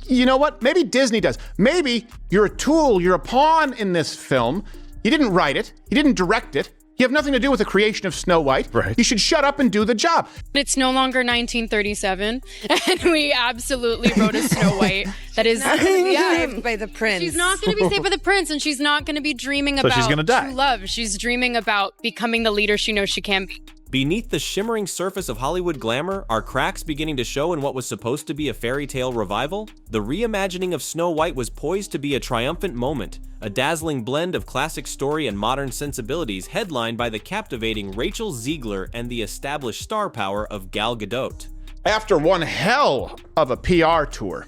you know what? Maybe Disney does. Maybe you're a tool, you're a pawn in this film. You didn't write it. You didn't direct it. You have nothing to do with the creation of Snow White. Right. You should shut up and do the job. It's no longer 1937, and we absolutely wrote a Snow White that is not going to be saved by the prince. She's not going to be saved by the prince, and she's not going to be dreaming about she's gonna die. true love. She's dreaming about becoming the leader she knows she can be. Beneath the shimmering surface of Hollywood glamour, are cracks beginning to show in what was supposed to be a fairy tale revival? The reimagining of Snow White was poised to be a triumphant moment, a dazzling blend of classic story and modern sensibilities headlined by the captivating Rachel Zegler and the established star power of Gal Gadot. After one hell of a PR tour,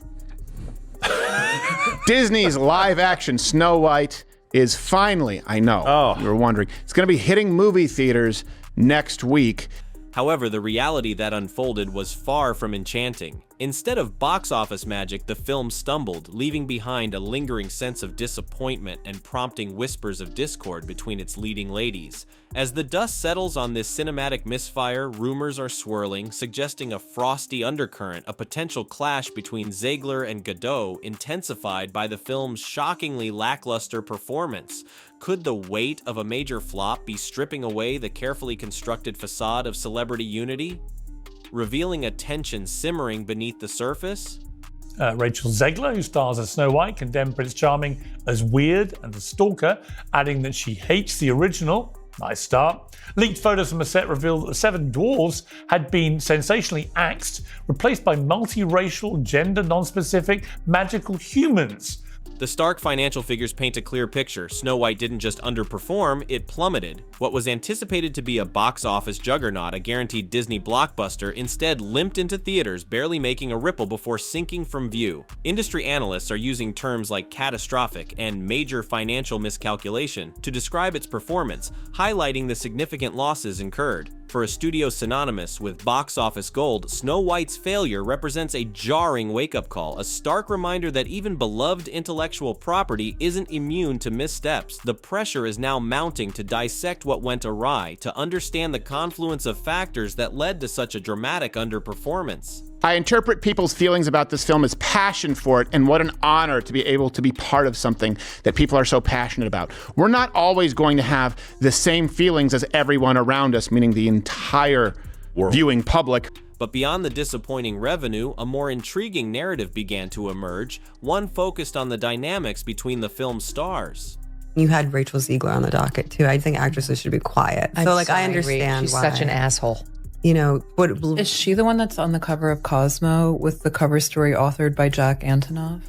Disney's live-action Snow White is finally, I know, you were wondering, it's going to be hitting movie theaters next week. However, the reality that unfolded was far from enchanting. Instead of box office magic, the film stumbled, leaving behind a lingering sense of disappointment and prompting whispers of discord between its leading ladies. As the dust settles on this cinematic misfire, rumors are swirling, suggesting a frosty undercurrent, a potential clash between Zegler and Gadot, intensified by the film's shockingly lackluster performance. Could the weight of a major flop be stripping away the carefully constructed facade of celebrity unity, revealing a tension simmering beneath the surface? Rachel Zegler, who stars as Snow White, condemned Prince Charming as weird and a stalker, adding that she hates the original. Nice start. Leaked photos from a set revealed that the 7 dwarves had been sensationally axed, replaced by multiracial, gender non-specific, magical humans. The stark financial figures paint a clear picture. Snow White didn't just underperform, it plummeted. What was anticipated to be a box office juggernaut, a guaranteed Disney blockbuster, instead limped into theaters, barely making a ripple before sinking from view. Industry analysts are using terms like catastrophic and major financial miscalculation to describe its performance, highlighting the significant losses incurred. For a studio synonymous with box office gold, Snow White's failure represents a jarring wake-up call, a stark reminder that even beloved intellectual property isn't immune to missteps. The pressure is now mounting to dissect what went awry, to understand the confluence of factors that led to such a dramatic underperformance. I interpret people's feelings about this film as passion for it, and what an honor to be able to be part of something that people are so passionate about. We're not always going to have the same feelings as everyone around us, meaning the entire viewing public. But beyond the disappointing revenue, a more intriguing narrative began to emerge, one focused on the dynamics between the film's stars. You had Rachel Zegler on the docket too. I think actresses should be quiet. I understand She's why. such an asshole. You know, Is she the one that's on the cover of Cosmo with the cover story authored by Jack Antonoff?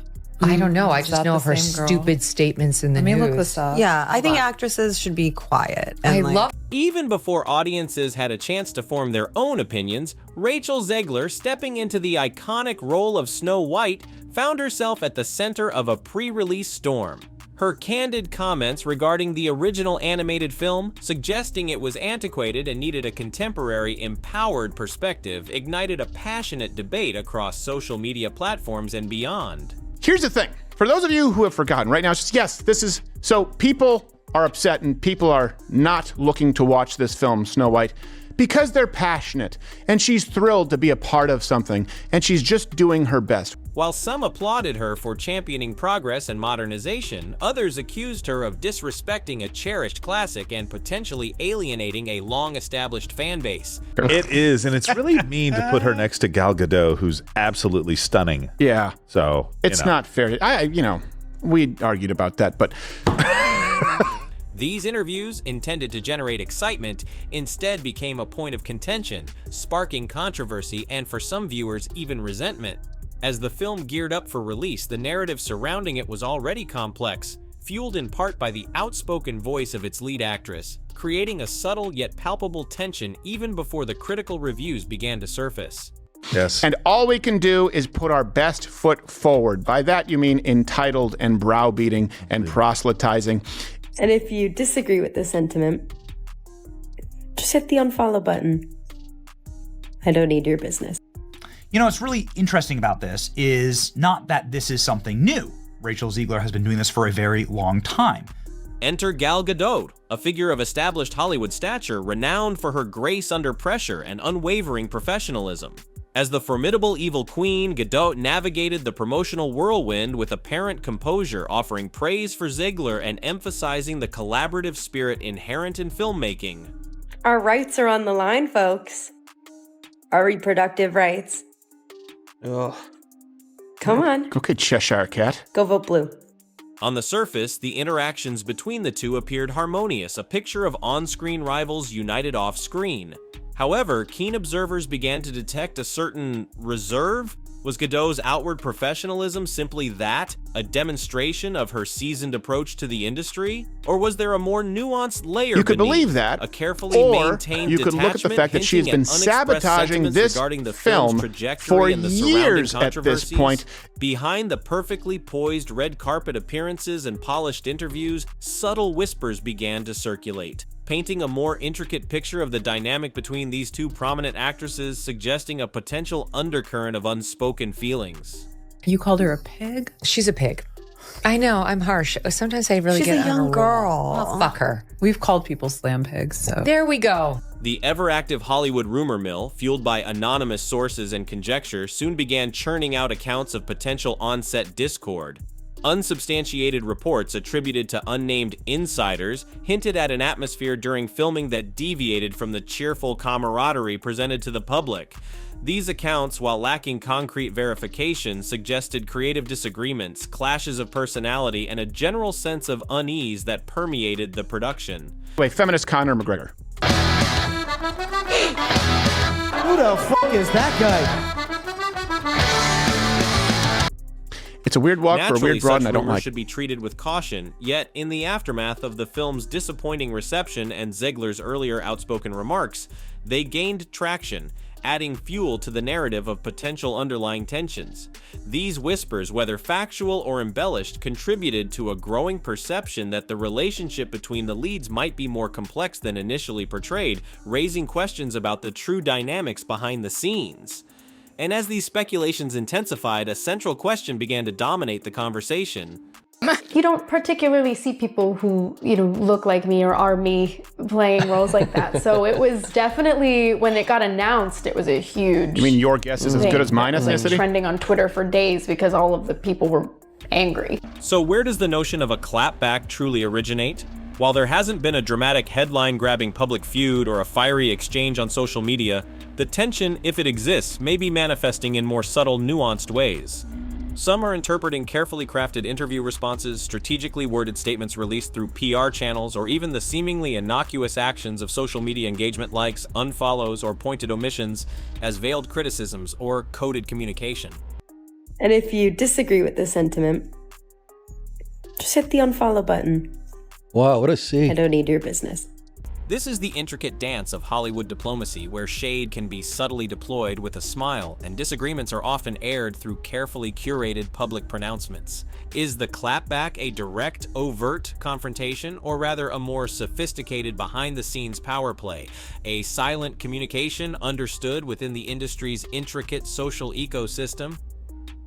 I don't know. I Is just that know the of her same girl? stupid statements in the Let me news. look this up. yeah, I think actresses should be quiet. And Even before audiences had a chance to form their own opinions, Rachel Zegler, stepping into the iconic role of Snow White, found herself at the center of a pre-release storm. Her candid comments regarding the original animated film, suggesting it was antiquated and needed a contemporary, empowered perspective, ignited a passionate debate across social media platforms and beyond. Here's the thing. For those of you who have forgotten, right now, it's just, yes, this is... So people are upset and people are not looking to watch this film, Snow White, because they're passionate. And she's thrilled to be a part of something. And she's just doing her best. While some applauded her for championing progress and modernization, others accused her of disrespecting a cherished classic and potentially alienating a long-established fan base. It is, and it's really mean to put her next to Gal Gadot, who's absolutely stunning. Yeah. So, it's not fair. We argued about that, but... These interviews, intended to generate excitement, instead became a point of contention, sparking controversy and, for some viewers, even resentment. As the film geared up for release, the narrative surrounding it was already complex, fueled in part by the outspoken voice of its lead actress, creating a subtle yet palpable tension even before the critical reviews began to surface. Yes. And all we can do is put our best foot forward. By that, you mean entitled and browbeating and proselytizing. And if you disagree with this sentiment, just hit the unfollow button. I don't need your business. You know, what's really interesting about this is not that this is something new. Rachel Zegler has been doing this for a very long time. Enter Gal Gadot, a figure of established Hollywood stature renowned for her grace under pressure and unwavering professionalism. As the formidable evil queen, Gadot navigated the promotional whirlwind with apparent composure, offering praise for Zegler and emphasizing the collaborative spirit inherent in filmmaking. Our rights are on the line, folks. Our reproductive rights. Ugh. Come on. Okay, Cheshire Cat. Go vote blue. On the surface, the interactions between the two appeared harmonious, a picture of on-screen rivals united off-screen. However, keen observers began to detect a certain reserve. Was Gadot's outward professionalism simply that, a demonstration of her seasoned approach to the industry? Or was there a more nuanced layer You could beneath, believe that, a carefully or maintained you could look at the fact that she has been sabotaging this film for years at this point. Behind the perfectly poised red carpet appearances and polished interviews, subtle whispers began to circulate, painting a more intricate picture of the dynamic between these two prominent actresses, suggesting a potential undercurrent of unspoken feelings. You called her a pig? She's a pig. I know, I'm harsh. Sometimes I really She's get a on young roll. girl. Oh, fuck her. We've called people slam pigs, so. There we go. The ever-active Hollywood rumor mill, fueled by anonymous sources and conjecture, soon began churning out accounts of potential on-set discord. Unsubstantiated reports attributed to unnamed insiders hinted at an atmosphere during filming that deviated from the cheerful camaraderie presented to the public. These accounts, while lacking concrete verification, suggested creative disagreements, clashes of personality, and a general sense of unease that permeated the production. Wait, feminist Conor McGregor. Who the fuck is that guy? It's a weird walk for a Naturally, weird broad, and I such don't rumors like. should be treated with caution, yet in the aftermath of the film's disappointing reception and Zegler's earlier outspoken remarks, they gained traction, adding fuel to the narrative of potential underlying tensions. These whispers, whether factual or embellished, contributed to a growing perception that the relationship between the leads might be more complex than initially portrayed, raising questions about the true dynamics behind the scenes. And as these speculations intensified, a central question began to dominate the conversation. You don't particularly see people who, look like me or are me playing roles like that. So it was definitely, when it got announced, it was a huge You mean your guess is as good as mine thing. It ethnicity? was trending on Twitter for days because all of the people were angry. So where does the notion of a clapback truly originate? While there hasn't been a dramatic headline-grabbing public feud or a fiery exchange on social media, the tension, if it exists, may be manifesting in more subtle, nuanced ways. Some are interpreting carefully crafted interview responses, strategically worded statements released through PR channels, or even the seemingly innocuous actions of social media engagement likes, unfollows, or pointed omissions as veiled criticisms or coded communication. And if you disagree with this sentiment, just hit the unfollow button. Wow, what a scene. I don't need your business. This is the intricate dance of Hollywood diplomacy, where shade can be subtly deployed with a smile, and disagreements are often aired through carefully curated public pronouncements. Is the clapback a direct, overt confrontation, or rather a more sophisticated behind-the-scenes power play, a silent communication understood within the industry's intricate social ecosystem?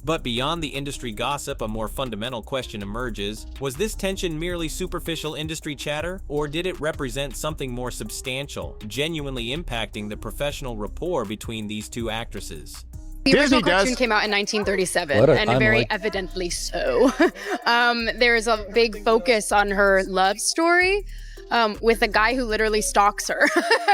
But beyond the industry gossip, a more fundamental question emerges. Was this tension merely superficial industry chatter, or did it represent something more substantial, genuinely impacting the professional rapport between these two actresses? The original cartoon came out in 1937, and very evidently so. There's a big focus on her love story with a guy who literally stalks her.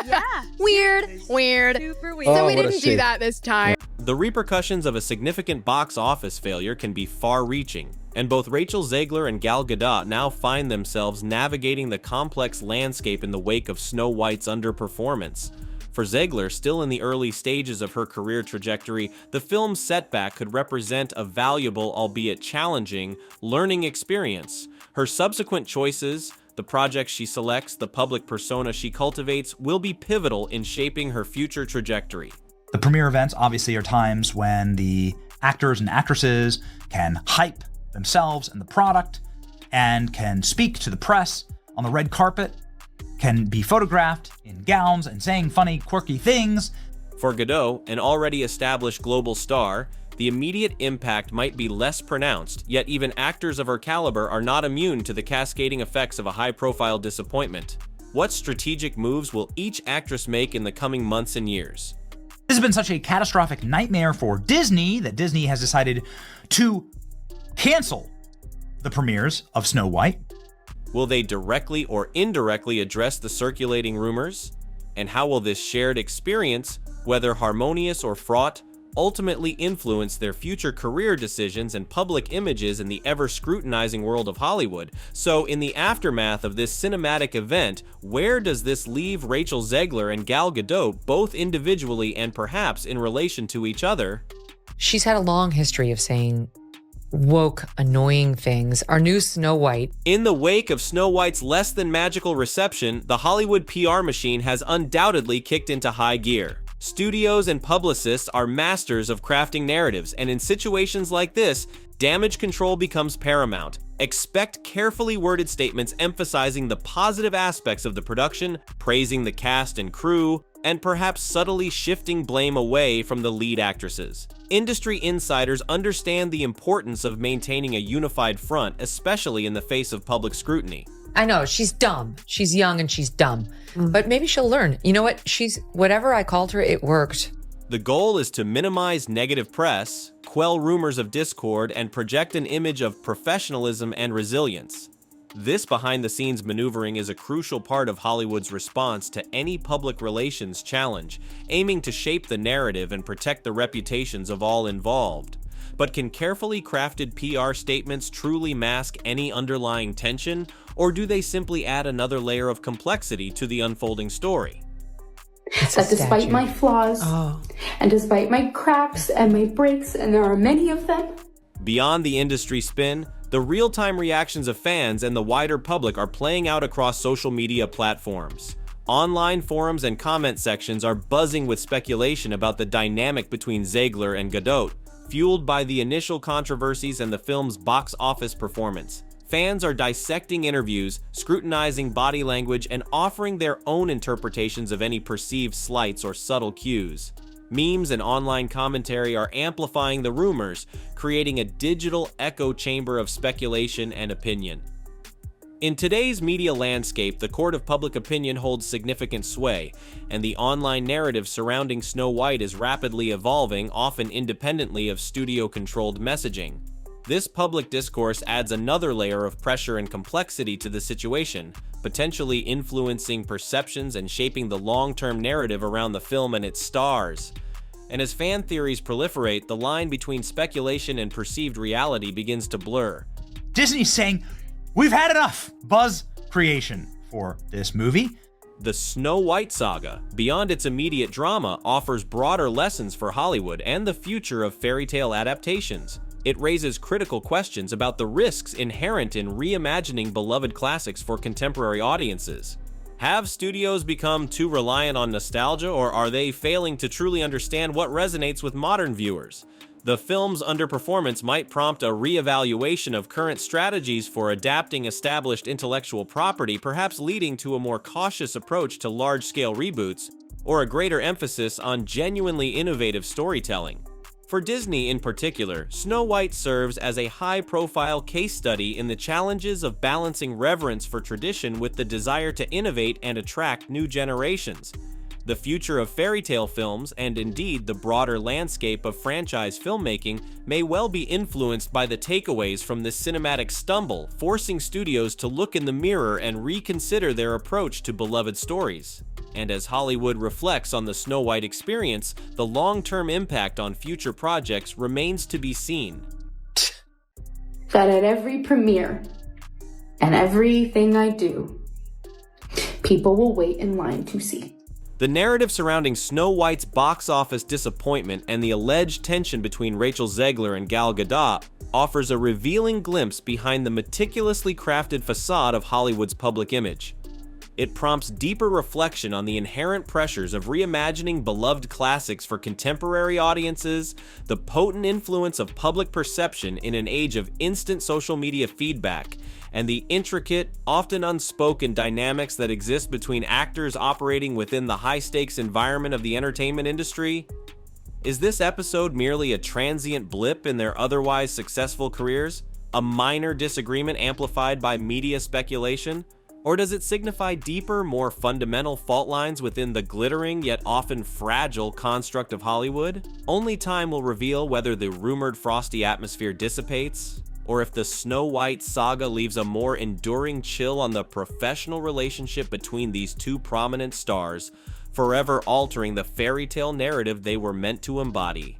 Yeah. Weird. Super weird. So we didn't do that this time. The repercussions of a significant box office failure can be far-reaching, and both Rachel Zegler and Gal Gadot now find themselves navigating the complex landscape in the wake of Snow White's underperformance. For Zegler, still in the early stages of her career trajectory, the film's setback could represent a valuable, albeit challenging, learning experience. Her subsequent choices, the projects she selects, the public persona she cultivates, will be pivotal in shaping her future trajectory. The premiere events obviously are times when the actors and actresses can hype themselves and the product and can speak to the press on the red carpet, can be photographed in gowns and saying funny, quirky things. For Gadot, an already established global star, the immediate impact might be less pronounced, yet even actors of her caliber are not immune to the cascading effects of a high-profile disappointment. What strategic moves will each actress make in the coming months and years? This has been such a catastrophic nightmare for Disney that Disney has decided to cancel the premieres of Snow White. Will they directly or indirectly address the circulating rumors? And how will this shared experience, whether harmonious or fraught, ultimately influence their future career decisions and public images in the ever-scrutinizing world of Hollywood? So, in the aftermath of this cinematic event, where does this leave Rachel Zegler and Gal Gadot, both individually and perhaps in relation to each other? She's had a long history of saying woke, annoying things. Our new Snow White. In the wake of Snow White's less than magical reception, the Hollywood PR machine has undoubtedly kicked into high gear. Studios and publicists are masters of crafting narratives, and in situations like this, damage control becomes paramount. Expect carefully worded statements emphasizing the positive aspects of the production, praising the cast and crew, and perhaps subtly shifting blame away from the lead actresses. Industry insiders understand the importance of maintaining a unified front, especially in the face of public scrutiny. I know, she's dumb. She's young and she's dumb. But maybe she'll learn. You know what? Whatever I called her, it worked. The goal is to minimize negative press, quell rumors of discord, and project an image of professionalism and resilience. This behind-the-scenes maneuvering is a crucial part of Hollywood's response to any public relations challenge, aiming to shape the narrative and protect the reputations of all involved. But can carefully crafted PR statements truly mask any underlying tension, or do they simply add another layer of complexity to the unfolding story? That despite my flaws, and despite my cracks and my breaks, and there are many of them. Beyond the industry spin, the real-time reactions of fans and the wider public are playing out across social media platforms. Online forums and comment sections are buzzing with speculation about the dynamic between Zegler and Gadot, fueled by the initial controversies and the film's box office performance. Fans are dissecting interviews, scrutinizing body language, and offering their own interpretations of any perceived slights or subtle cues. Memes and online commentary are amplifying the rumors, creating a digital echo chamber of speculation and opinion. In today's media landscape, the court of public opinion holds significant sway, and the online narrative surrounding Snow White is rapidly evolving, often independently of studio-controlled messaging. This public discourse adds another layer of pressure and complexity to the situation, potentially influencing perceptions and shaping the long-term narrative around the film and its stars. And as fan theories proliferate, the line between speculation and perceived reality begins to blur. Disney's saying, we've had enough buzz creation for this movie. The Snow White saga, beyond its immediate drama, offers broader lessons for Hollywood and the future of fairy tale adaptations. It raises critical questions about the risks inherent in reimagining beloved classics for contemporary audiences. Have studios become too reliant on nostalgia, or are they failing to truly understand what resonates with modern viewers? The film's underperformance might prompt a reevaluation of current strategies for adapting established intellectual property, perhaps leading to a more cautious approach to large-scale reboots, or a greater emphasis on genuinely innovative storytelling. For Disney in particular, Snow White serves as a high-profile case study in the challenges of balancing reverence for tradition with the desire to innovate and attract new generations. The future of fairy tale films, and indeed the broader landscape of franchise filmmaking, may well be influenced by the takeaways from this cinematic stumble, forcing studios to look in the mirror and reconsider their approach to beloved stories. And as Hollywood reflects on the Snow White experience, the long-term impact on future projects remains to be seen. That at every premiere and everything I do, people will wait in line to see. The narrative surrounding Snow White's box office disappointment and the alleged tension between Rachel Zegler and Gal Gadot offers a revealing glimpse behind the meticulously crafted facade of Hollywood's public image. It prompts deeper reflection on the inherent pressures of reimagining beloved classics for contemporary audiences, the potent influence of public perception in an age of instant social media feedback, and the intricate, often unspoken dynamics that exist between actors operating within the high-stakes environment of the entertainment industry. Is this episode merely a transient blip in their otherwise successful careers? A minor disagreement amplified by media speculation? Or does it signify deeper, more fundamental fault lines within the glittering yet often fragile construct of Hollywood? Only time will reveal whether the rumored frosty atmosphere dissipates, or if the Snow White saga leaves a more enduring chill on the professional relationship between these two prominent stars, forever altering the fairy tale narrative they were meant to embody.